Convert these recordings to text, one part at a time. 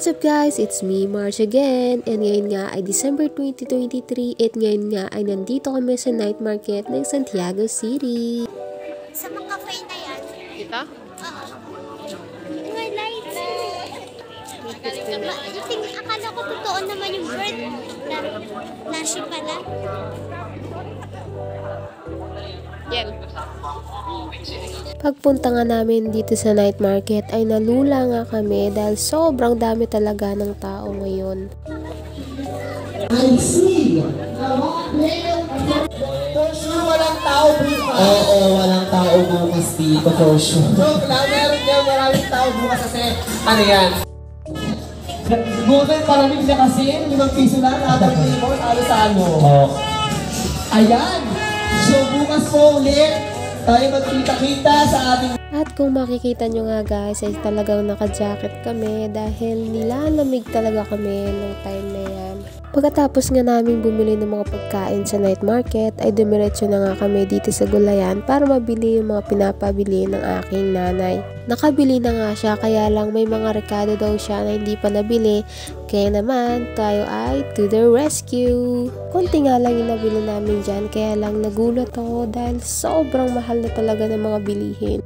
What's up guys? It's me, March again. And ngayon nga ay December 2023 at ngayon nga ay nandito kami sa night market ng Santiago City. Sa mga cafe na yan. Dito? Oo. May lights. Akala ko totoo naman yung bird. Nashi pala. Yan. Pagpunta nga namin dito sa night market ay nalula nga kami dahil sobrang dami talaga ng tao ngayon. I see. For sure, walang tao bukas. Oo, walang tao bukas dito, for sure. Joke lang, meron dyan maraming tao bukas kasi, ano yan? Bukas paraming na kasi, 5 piso lang, habang mo, talo sa ano. Ayan! So, bukas po ulit, tayo magkita-kita sa ating... At kung makikita nyo nga guys ay talagang naka-jacket kami dahil nilalamig talaga kami nung time na yan. Pagkatapos nga namin bumili ng mga pagkain sa night market ay dumiretso na nga kami dito sa gulayan para mabili yung mga pinapabili ng aking nanay. Nakabili na nga siya kaya lang may mga rekado daw siya na hindi pa nabili kaya naman tayo ay to the rescue. Konti nga lang yung nabili namin dyan kaya lang nagulat ako dahil sobrang mahal na talaga ng mga bilihin.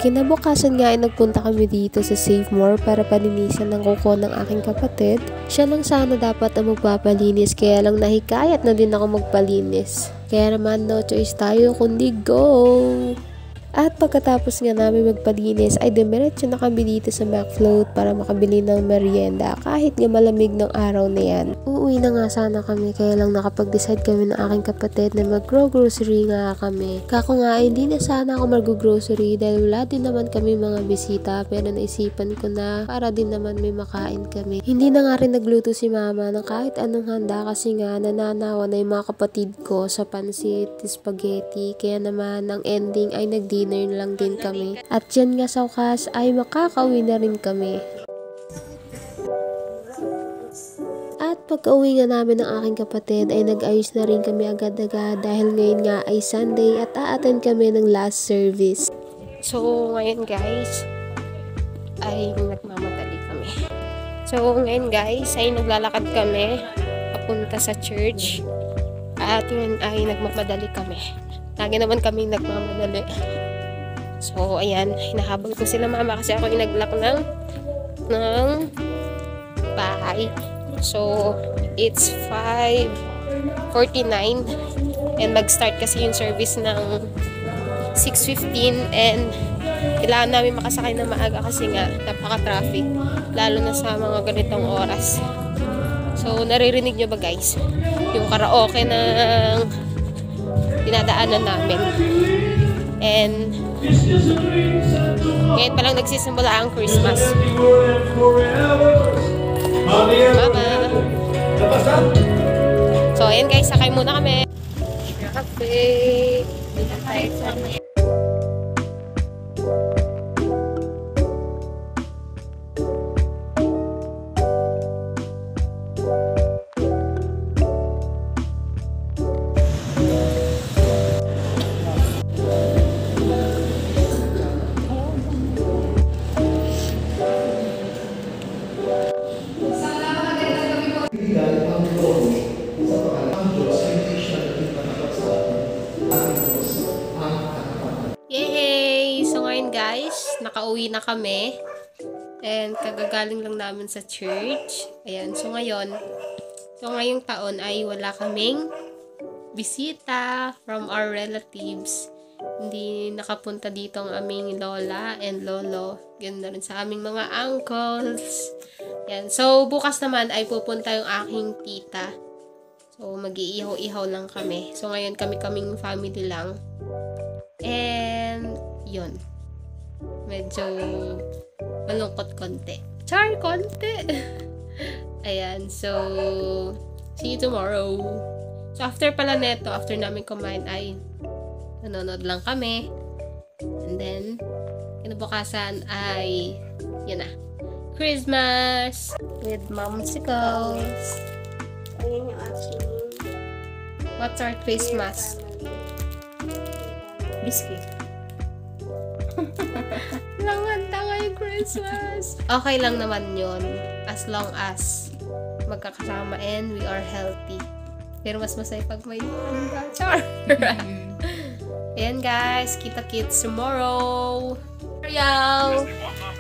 Kinabukasan nga ay nagpunta kami dito sa Save More para palinisan ng kuko ng aking kapatid. Siya lang sana dapat ang magpapalinis kaya lang nahikayat na din ako magpalinis. Kaya naman no choice tayo kundi go! At pagkatapos nga namin magpalinis ay dumiretso na kami dito sa McFloat para makabili ng merienda kahit nga malamig ng araw na yan. Uuwi na nga sana kami kaya lang nakapag-decide kami ng aking kapatid na mag-grocery nga kami. Kako nga hindi na sana ako mag-grocery dahil wala din naman kami mga bisita pero naisipan ko na para din naman may makain kami. Hindi na nga rin nagluto si mama ng kahit anong handa kasi nga nananawa na yung mga kapatid ko sa pansit, spaghetti kaya naman ang ending ay nagdi lang din kami. At yan nga sa wakas ay makakauwi na rin kami. At pagka-uwi nga namin ng aking kapatid ay nag-ayos na rin kami agad-agad dahil ngayon nga ay Sunday at a-attend kami ng last service. So ngayon guys ay nagmamadali kami. So ngayon guys ay naglalakad kami papunta sa church at ngayon ay nagmamadali kami. Lagi naman kami nagmamadali. So, ayan, hinahabol ko sila mama kasi ako inaglock ng bahay. So, it's 5:49 and mag-start kasi yung service ng 6:15 and kailangan namin makasakay na maaga kasi nga napaka-traffic, lalo na sa mga ganitong oras. So, naririnig nyo ba guys? Yung karaoke ng dinadaanan namin. And ngayon palang nagsisimula ang Christmas. Mama. So ayan guys, sakay muna kami. Cafe. Yay! So ngayon guys, nakauwi na kami. And kagagaling lang namin sa church. Ayan, so ngayong taon ay wala kaming bisita from our relatives. Hindi nakapunta dito ang aming lola and lolo. Ganun na rin sa aming mga uncles. Yan. So bukas naman ay pupunta yung aking tita. So mag-iihaw-ihaw lang kami. So ngayon kaming family lang. And yun. Medyo malungkot konti. Char konti. Ayan. So see you tomorrow. So after pala neto, after namin kumain ay nanonood lang kami. And then kinabukasan ay yun na. Christmas with momsicles. Ayun yung aking... What's our Christmas? Biscuit. Lang handa ngayong Christmas. Christmas. Okay lang naman yun. As long as magkakasama and we are healthy. Pero mas masaya pag may handa. Char! Ayan guys, kita-kits tomorrow. Ariel!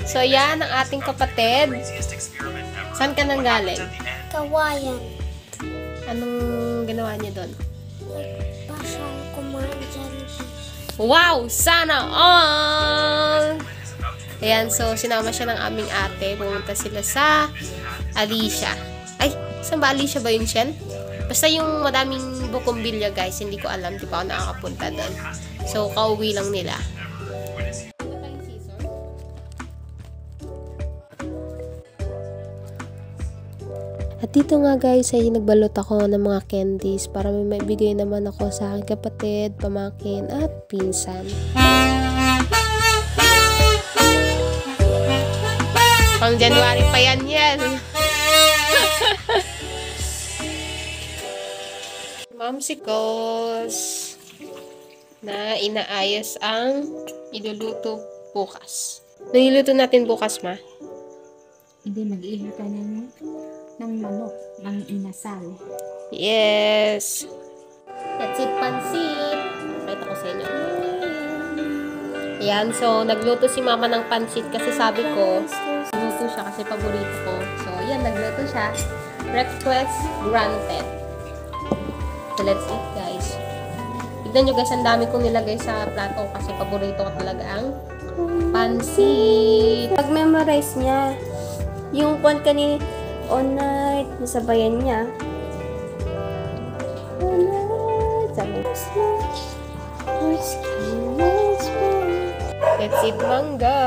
So yan ang ating kapatid. Saan ka nang galing? Kawayan. Anong ginawa niya doon? Pasyal kumain Jollibee. Wow! Sana all! Ayan, so sinama siya ng aming ate. Pumunta sila sa Alicia. Ay, saan ba Alicia ba yun, Shen? Basta yung madaming bukumbilya, guys. Hindi ko alam. Di pa ako nakakapunta doon. So, kauwi lang nila. At dito nga guys ay nagbalot ako ng mga candies para may maibigay naman ako sa aking kapatid, pamangkin at pinsan. Pang January pa yan. Mamsikos na inaayos ang iluluto bukas. Niluluto natin bukas, ma? Hindi, mag-iihaw ka ng manok, ng inasal. Yes! That's it, pansit! Pakita ko sa inyo. Ayan, so nagluto si mama ng pansit kasi sabi ko, luto siya kasi paborito ko. So, ayan, nagluto siya. Request granted. So, let's eat, guys. Tignan nyo, guys, ang dami kong nilagay sa plato kasi paborito ko talaga ang pansit. Pag-memorize niya, yung kwan kanina, on night, nasabayan niya. On night, sabi ko, Let's eat mangga.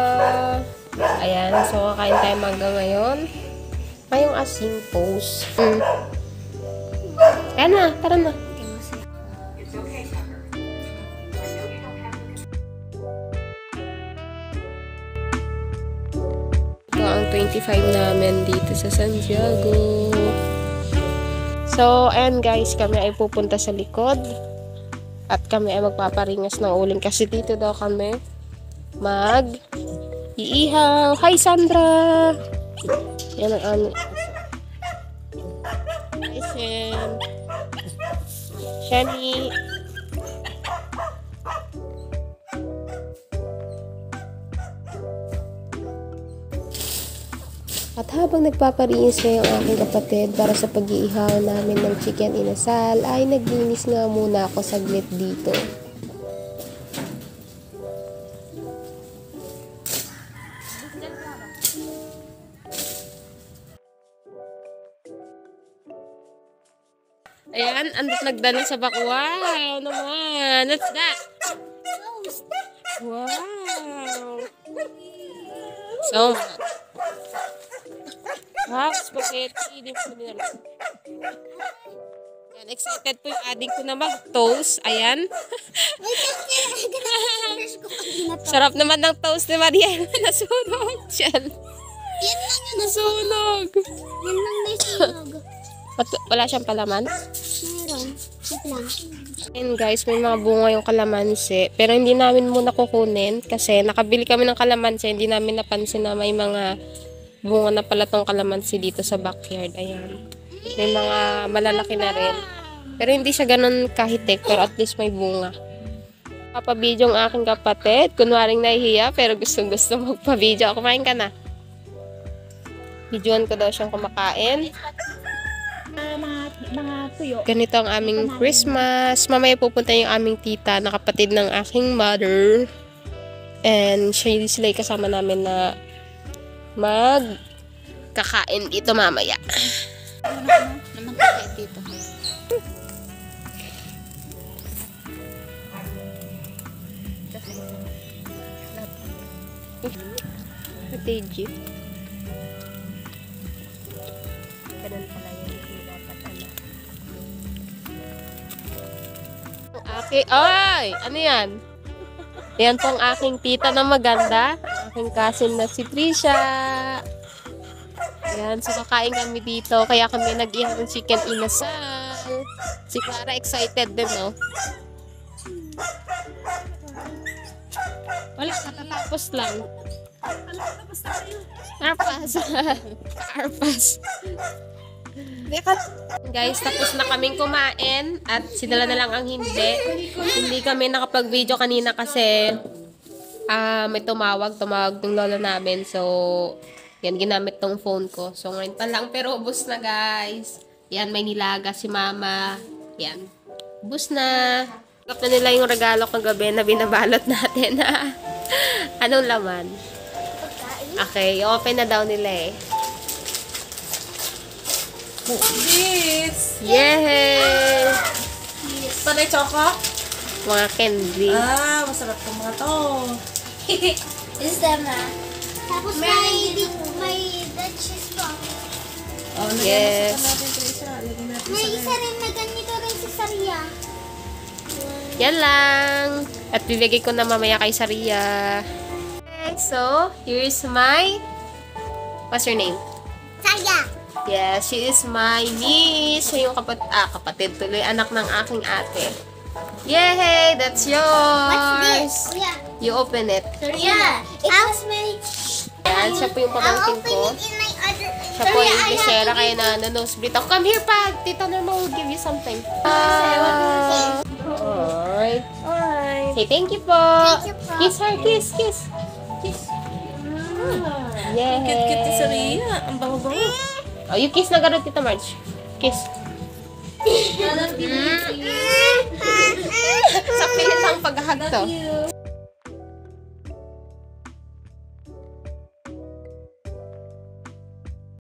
Ayan, so kakain tayo mangga ngayon. Ngayong asin pose. Ayan na, tara na. Ito ang 25 namin dito sa Santiago. So, ayan guys, kami ay pupunta sa likod. At kami ay magpaparingas ng uling kasi dito daw kami mag-iihaw. Hi, Sandra! Yan ang aming hi, Shem. Shani. At habang nagpaparinis na yung aking kapatid para sa pag-iihaw namin ng chicken inasal, ay naglinis nga muna ako saglit dito. Ayan, andot nagdala sa bak. Wow naman! What's that? Wow! So, wow, spaghetti. Hindi ko nila. Ayan, excited po yung adding ko na mag-toast. Ayan. Sarap naman ng toast ni Mariel. Nasunog. Shell. Yan lang yun. Nasunog. Yan lang na sinog. Wala siyang palaman? Meron. Wait lang. Ayan guys, may mga bunga yung kalamansi. Pero hindi namin muna kukunin kasi nakabili kami ng kalamansi. Hindi namin napansin na may mga bunga na pala tong kalamansi dito sa backyard. Ayan. May mga malalaki na rin. Pero hindi siya ganun kahitik. Pero at least may bunga. Papabidyo ang aking kapatid. Kunwaring nahihiya pero gustong gusto magpabidyo. Kumain ka na. Videoan ko daw siyang kumakain. Mga tuyo. Ganito ang aming Christmas. Mamaya pupunta yung aming tita na kapatid ng aking mother. And sila kasama namin na kakain dito mamaya. Naman kakain dito. Ate G. Ganun pala yun. Hindi dapat ano. Ay! Ano yan? Yan po ang aking tita na maganda. Aking cousin na si Trisha. Ayan, so kakain kami dito. Kaya kami nag-ihaw ng chicken inasal. Si Clara excited din, no? Wala, katatapos lang. Arpas. Arpas. Guys, tapos na kaming kumain at sila na lang ang hindi. Hindi kami nakapag-video kanina kasi may tumawag ng lola namin. So, yan, ginamit tong phone ko. So, ngayon pa lang, pero ubos na guys. Yan, may nilaga si mama. Yan. Ubos na. Tapos na nila yung regalo kagabi na binabalot natin. Anong laman? Okay, open na daw nila eh. This! Yay! Panay choco? Mga candy. Masarap itong mga to. Is that ma? Tapos may cheese bomb. Oh, Yes. natin ito isa. Lagyan natin May sa isa rin na ganito rin si Saria. Yan lang. At bibigay ko na mamaya kay Saria. Okay, so, here's my... What's your name? Saria! Yeah, she is my niece. Siya yung kapatid tuloy. Anak ng aking ate. Yay! That's yours! What's this? Kuya. You open it. Yeah. It has many... Yan, siya po yung pamangkin ko. in my other... Siya po yung Desera, kaya na-nosebleed ako. Come here, pa! Tita Norma will give you something. Alright. Alright. Say thank you po. Thank you po. Kiss her, kiss, kiss. Kiss. Yay. Kit-kit ni Saria. Ang bango-bango. Oh, you kiss na gano'n, Tita Marge. Kiss. Sa pilit ang paghahag to.